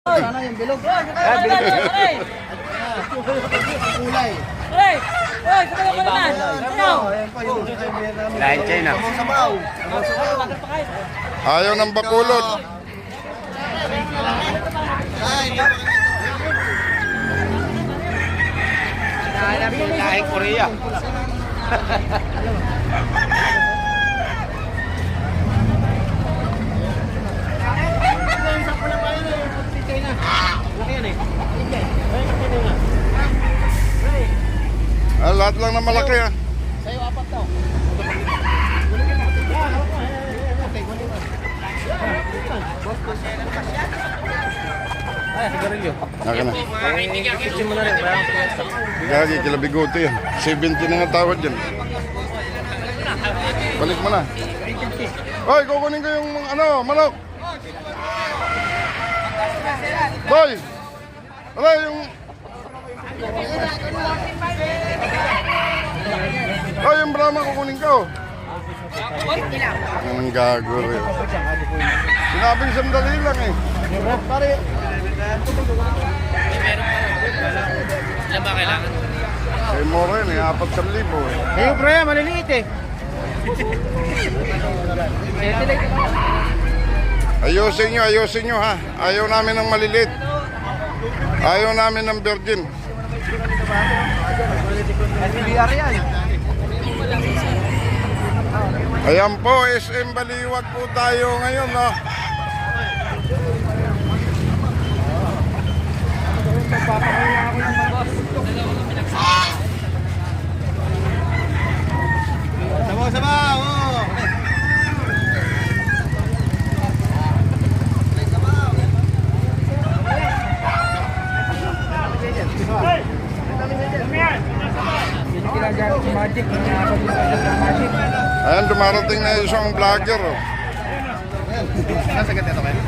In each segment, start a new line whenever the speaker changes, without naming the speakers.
Sana yung bilog. Kulay.
Hey! Hey! Kumala mo naman! Ano?
Lahat China.
Sabaw.
Ayaw ng bakulod.
Nahanap yung lahing Korea.
Lahat lang na malaki ah.
Sa'yo apat daw.
Ay, sigarilyo.
Naka na.
Kitchen mo na rin. Parang piyesta.
Gagi, kilabigote yan. 70 na nga tawad yan. Balik mo na. Hoy, kukunin ko yung ano, manok. Boy! Wala yung... Hoy, yung Brahma kukunin ko. Anong gago rin. Sinabing sandali lang eh.
Pare.
Ilan ba kailangan?
Kay Moro yun eh, 4,000 eh.
Ayun pre, maliliit eh.
Ayusin nyo ha. Ayaw namin ng malilit. Ayaw namin ng virgin.
SBR yan.
Ayan po, SM Baliwag po tayo ngayon, no?
Sabaw. Oh.
Ayan, dumarating na isang vlogger, oh.
Nasa ganito kayo?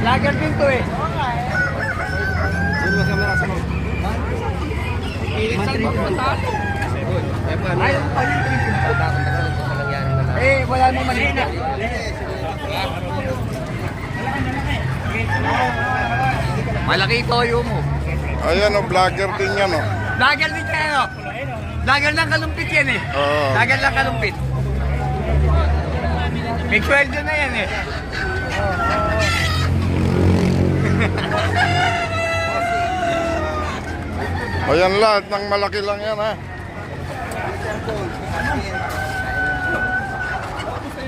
Lager din to eh.
Sino kamera sa mo?
Eh, wala mo maliit na. Malaki toyo mo.
Ayan, oh, vlogger din yan, oh.
Lager din kayo. Lager lang kalumpit yan eh.
Oo.
Lager lang kalumpit. May sweldo na yan eh.
Ayan lahat, ng malaki lang yan, ha.